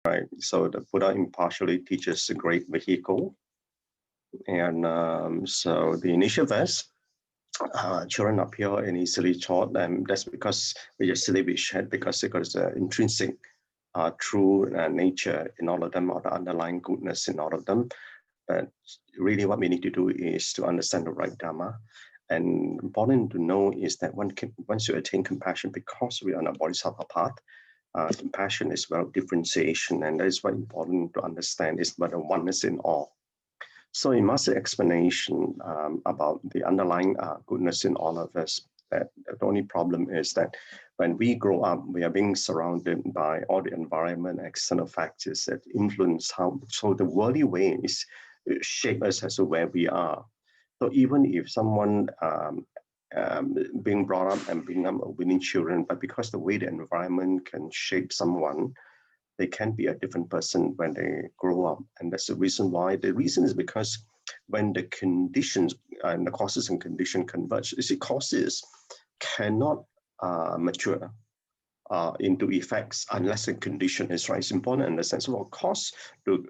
right? So the Buddha impartially teaches a great vehicle. And so the initial verse, children appear and easily taught, and that's because we just silly we shed because it was intrinsic true nature in all of them, or the underlying goodness in all of them. But really what we need to do is to understand the right Dharma. And important to know is that once you attain compassion, because we are on a bodhisattva path, compassion is about differentiation, and that is what important to understand is about the oneness in all. So in Master explanation about the underlying goodness in all of us, that the only problem is that when we grow up, we are being surrounded by all the environment, external factors that influence how, so the worldly ways shape us as to where we are. So even if someone being brought up and being winning children, but because the way the environment can shape someone, they can be a different person when they grow up. And that's the reason why. The reason is because when the conditions and the causes and condition converge, you see, causes cannot mature into effects unless a condition is right. It's important in the sense of, well, cause to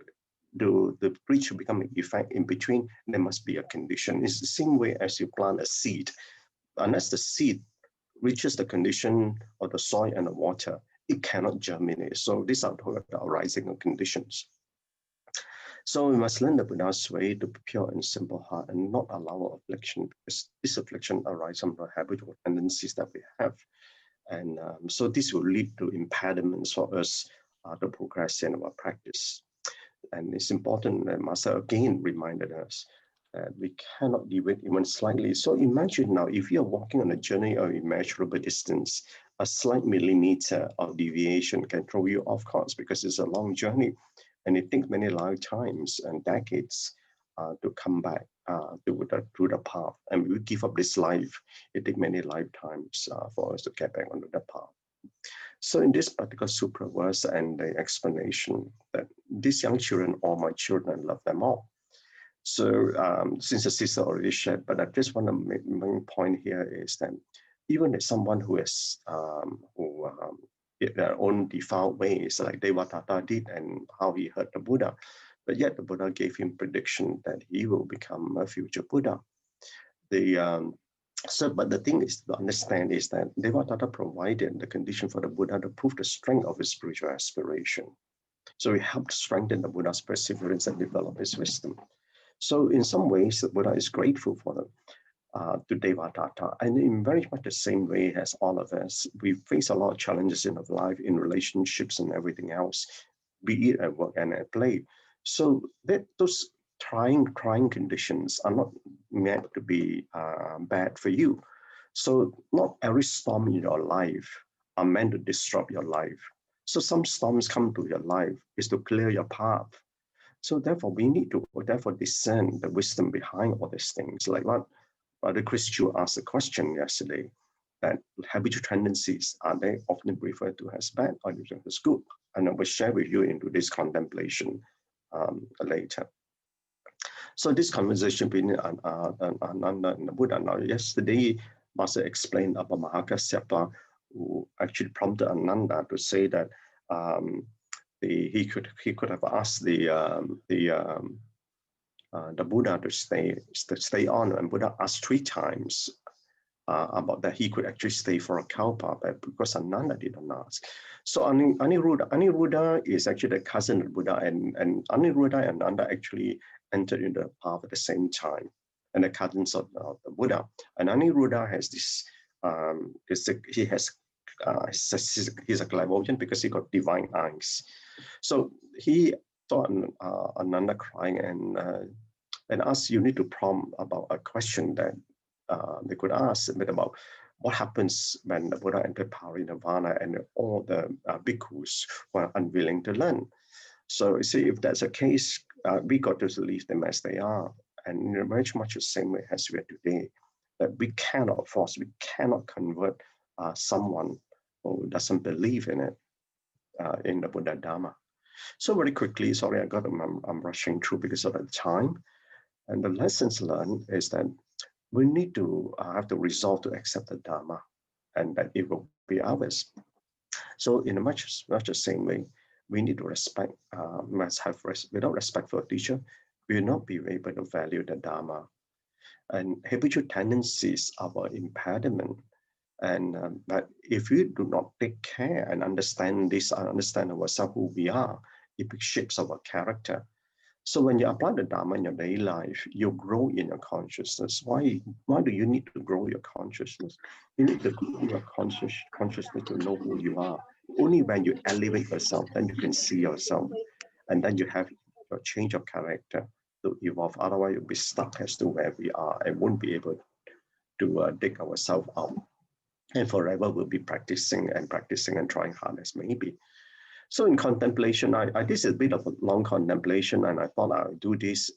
the breach to become an effect in between, there must be a condition. It's the same way as you plant a seed. Unless the seed reaches the condition of the soil and the water, it cannot germinate. So these are the arising of conditions. So we must learn the Buddha's way to be pure and simple heart and not allow affliction, because this affliction arises from the habitual tendencies that we have. And so this will lead to impediments for us to progress in our practice. And it's important that Master again reminded us that we cannot deviate even slightly. So imagine now, if you're walking on a journey of immeasurable distance, a slight millimeter of deviation can throw you off course, because it's a long journey and it takes many lifetimes and decades to come back through the path. And we give up this life, it takes many lifetimes for us to get back onto the path. So in this particular Sutra verse and the explanation that these young children are my children, I love them all. So since the sister already shared, but I just want to make main point here is that even if someone who has their own defiled ways, like Devadatta did and how he heard the Buddha, but yet the Buddha gave him prediction that he will become a future Buddha. But the thing is to understand is that Devadatta provided the condition for the Buddha to prove the strength of his spiritual aspiration. So he helped strengthen the Buddha's perseverance and develop his wisdom. So in some ways, the Buddha is grateful for them to Devadatta. And in very much the same way as all of us, we face a lot of challenges in our life, in relationships and everything else, be it at work and at play. So that those trying conditions are not meant to be bad for you. So not every storm in your life are meant to disrupt your life. So some storms come to your life is to clear your path. So therefore we need to discern the wisdom behind all these things. Like what Brother Christian asked a question yesterday, that habitual tendencies, are they often referred to as bad or as good? And I will share with you into this contemplation later. So this conversation between Ananda and the Buddha. Now, yesterday, Master explained about Mahakasyapa, who actually prompted Ananda to say that he could have asked the Buddha to stay on, and Buddha asked 3 times about that he could actually stay for a kalpa, but because Ananda didn't ask. So Aniruddha is actually the cousin of Buddha, and Aniruddha and Ananda actually entered into the path at the same time, and the cousins of the Buddha. And Aniruddha has this, he's a clairvoyant because he got divine eyes. So he saw Ananda crying and asked, you need to prompt about a question that they could ask a bit about what happens when the Buddha entered parinirvana and all the bhikkhus were unwilling to learn. So you see, if that's the case, we got to leave them as they are. And in very much the same way as we are today, that we cannot force, we cannot convert someone who doesn't believe in it, in the Buddha Dharma. So very quickly, sorry, I'm rushing through because of the time. And the lessons learned is that we need to have the resolve to accept the Dharma and that it will be ours. So in a much the same way, we need to respect, without respect for a teacher, we will not be able to value the Dharma. And habitual tendencies are our impediment. And but if we do not take care and understand this, and understand ourselves, who we are, it shapes our character. So when you apply the Dharma in your daily life, you grow in your consciousness. Why do you need to grow your consciousness? You need to grow your consciousness to know who you are. Only when you elevate yourself, then you can see yourself. And then you have your change of character to evolve. Otherwise, you'll be stuck as to where we are and won't be able to dig ourselves out. And forever we'll be practicing and trying hard as maybe. So in contemplation, this is a bit of a long contemplation, and I thought I would do this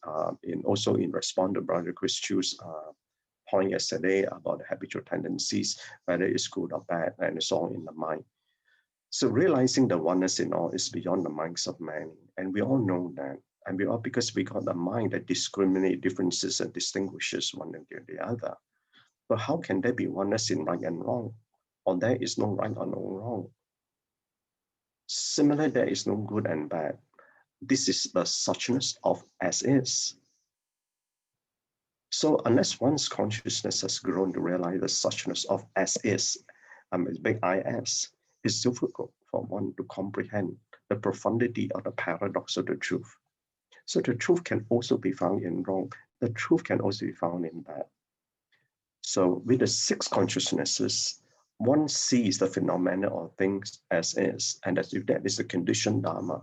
also in response to Brother Chris Chu's point yesterday about the habitual tendencies, whether it's good or bad, and it's all in the mind. So realizing the oneness in all is beyond the minds of many, and we all know that. And we all, because we got a mind that discriminates differences and distinguishes one against the other. But how can there be oneness in right and wrong? Or there is no right or no wrong? Similarly, there is no good and bad. This is the suchness of as is. So unless one's consciousness has grown to realize the suchness of as is, big IS, it's difficult for one to comprehend the profundity of the paradox of the truth. So the truth can also be found in wrong. The truth can also be found in bad. So with the 6 consciousnesses, one sees the phenomena of things as is, and as if that is the conditioned Dharma.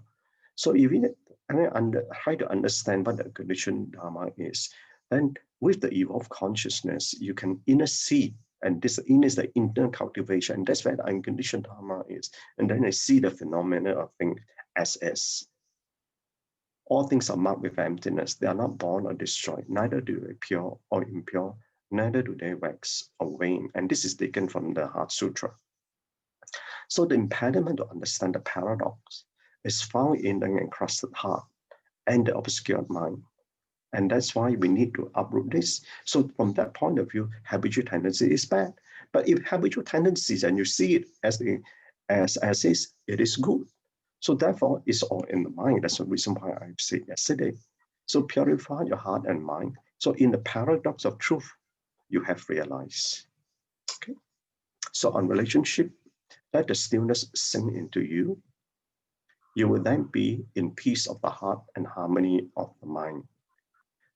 So if we try to understand what the conditioned Dharma is, then with the evolved consciousness, you can inner see, and this inner is the inner cultivation, and that's where the unconditioned Dharma is. And then I see the phenomena of things as is. All things are marked with emptiness. They are not born or destroyed, neither do they pure or impure, neither do they wax or wane. And this is taken from the Heart Sutra. So the impediment to understand the paradox is found in the encrusted heart and the obscured mind. And that's why we need to uproot this. So from that point of view, habitual tendency is bad. But if habitual tendencies and you see it as is, it is good. So therefore, it's all in the mind. That's the reason why I said yesterday. So purify your heart and mind. So in the paradox of truth, you have realized. Okay. So on relationship, let the stillness sink into you. You will then be in peace of the heart and harmony of the mind.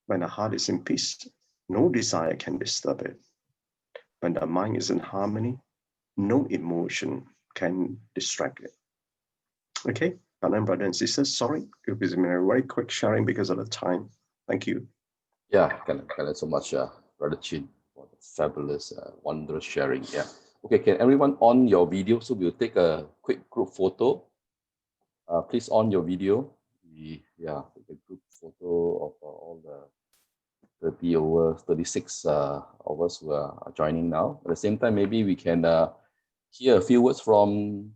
When the heart is in peace, no desire can disturb it. When the mind is in harmony, no emotion can distract it. Okay, brothers and sisters, sorry, it was a very quick sharing because of the time. Thank you. Yeah, thank you so much, Brother Chin, for the fabulous, wondrous sharing. Yeah. Okay, can everyone on your video? So we'll take a quick group photo. Please on your video. Take a group photo of all the 36 of us who are joining now. At the same time, maybe we can hear a few words from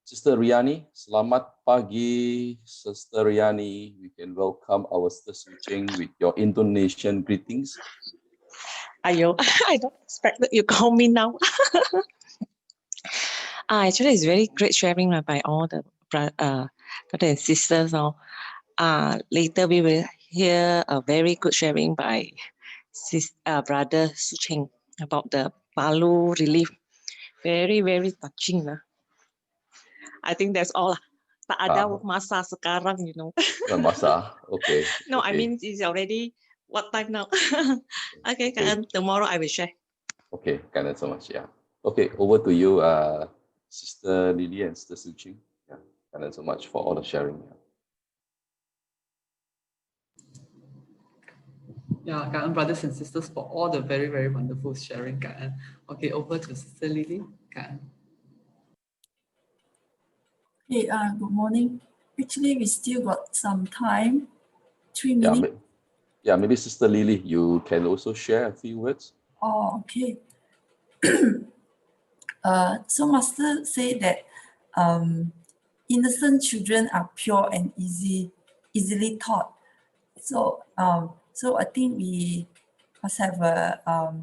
Sister Riani. Selamat pagi, Sister Riani. We can welcome our Sister Tzu Chi with your Indonesian greetings. Ayo, I don't expect that you call me now. Actually, it's very great sharing by all the brothers and sisters. Later, we will hear a very good sharing by Brother Tzu Chi about the Palu relief. Very, very touching. I think that's all. Tak ada masa sekarang, you know. Masa, okay. No, okay. I mean, it's already what time now? Okay, and tomorrow I will share. Okay, thank you so much. Yeah. Okay, over to you, Sister Lily and Sister Tzu Chi. Yeah, thank you so much for all the sharing. Yeah, Gan En brothers and sisters, for all the very, very wonderful sharing, Gan En. Okay, over to Sister Lily. Gan En. Hey, good morning. Actually, we still got some time, 3 minutes. Yeah, maybe Sister Lily, you can also share a few words. Oh, okay. So Master said that innocent children are pure and easily taught. So so I think we must have a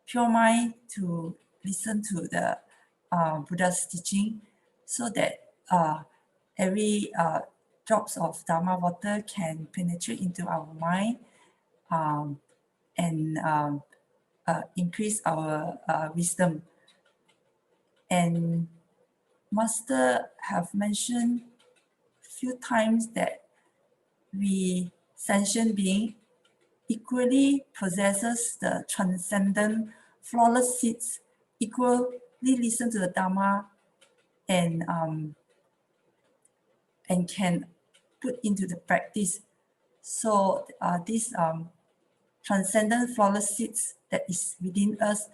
pure mind to listen to the Buddha's teaching, so that every drops of Dharma water can penetrate into our mind and increase our wisdom. And Master have mentioned few times that we sentient being equally possesses the transcendent flawless seeds, equally listen to the Dharma and can put into the practice. So this transcendent flawless seeds that is within us,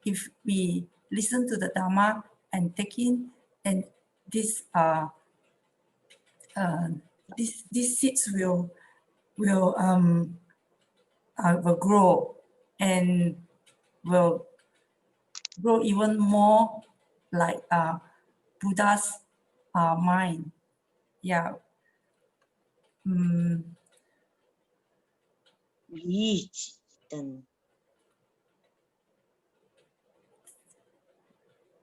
if we listen to the Dharma and take in, and this these seeds will grow and will grow even more like Buddha's mind. Yeah.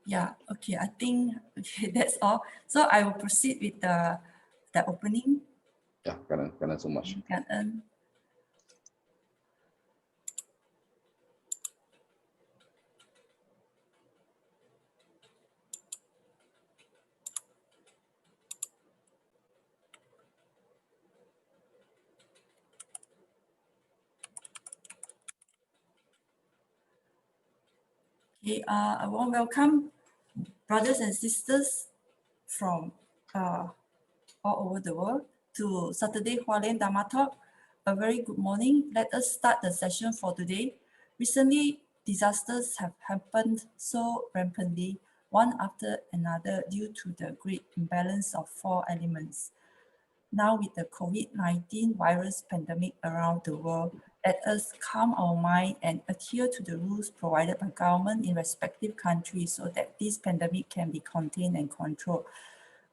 Yeah, okay, I think that's all. So I will proceed with the opening. Yeah, Gan En so much. Gan En. Okay, I want to welcome brothers and sisters from all over the world to Saturday Hualien Dharma Talk. A very good morning. Let us start the session for today. Recently, disasters have happened so rampantly, one after another, due to the great imbalance of four elements. Now with the COVID-19 virus pandemic around the world, let us calm our mind and adhere to the rules provided by government in respective countries so that this pandemic can be contained and controlled.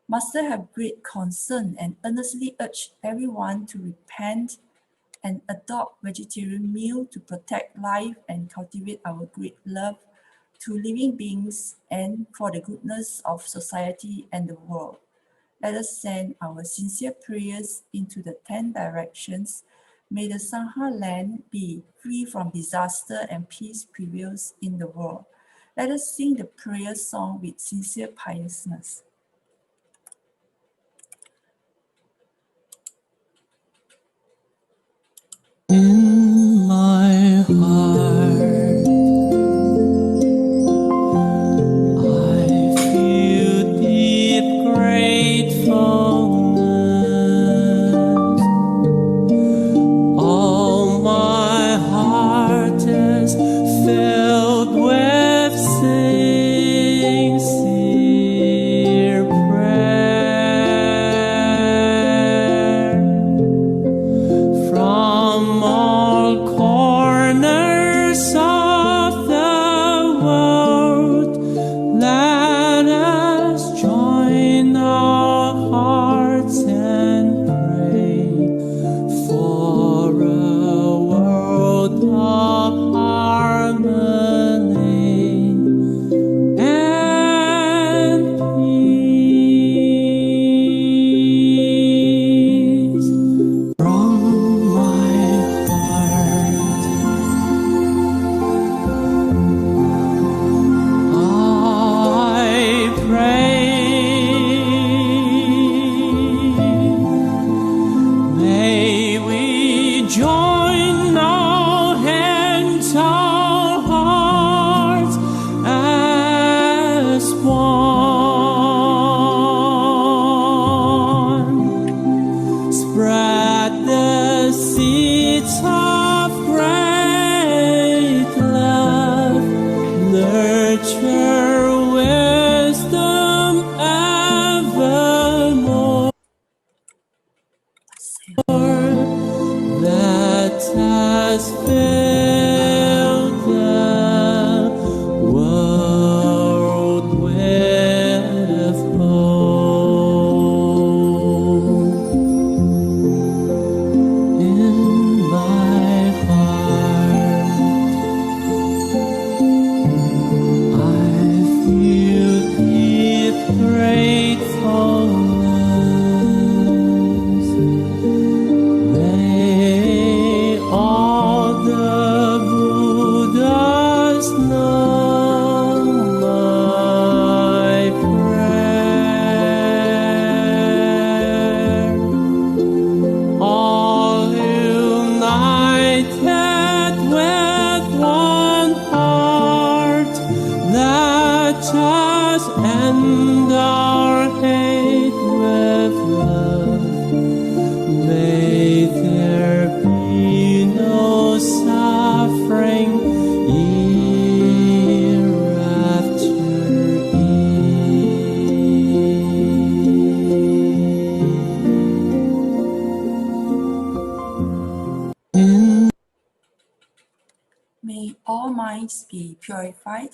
Master have great concern and earnestly urge everyone to repent and adopt vegetarian meal to protect life and cultivate our great love to living beings and for the goodness of society and the world. Let us send our sincere prayers into the 10 directions. May the Sangha land be free from disaster and peace prevails in the world. Let us sing the prayer song with sincere piousness. In my heart, I feel deep gratefulness. All my heart is filled with sincere all minds be purified.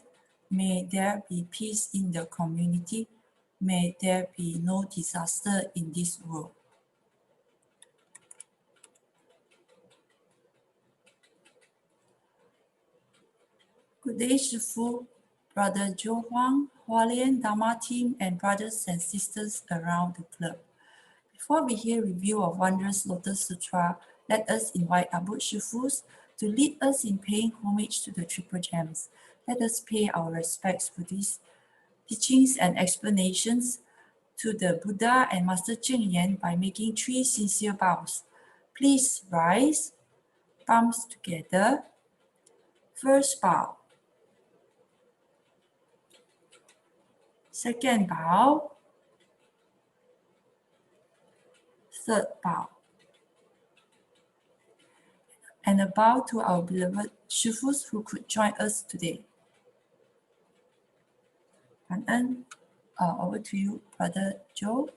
May there be peace in the community. May there be no disaster in this world. Good day, Shifu, Brother Joe Huang, Hualien Team, and brothers and sisters around the club. Before we hear review of Wondrous Lotus Sutra, let us invite our Abu Shifus to lead us in paying homage to the Triple Gems. Let us pay our respects for these teachings and explanations to the Buddha and Master Cheng Yen by making 3 sincere bows. Please rise, palms together. First bow. Second bow. Third bow. And a bow to our beloved Shifus who could join us today. Gan En, over to you, Brother Joe.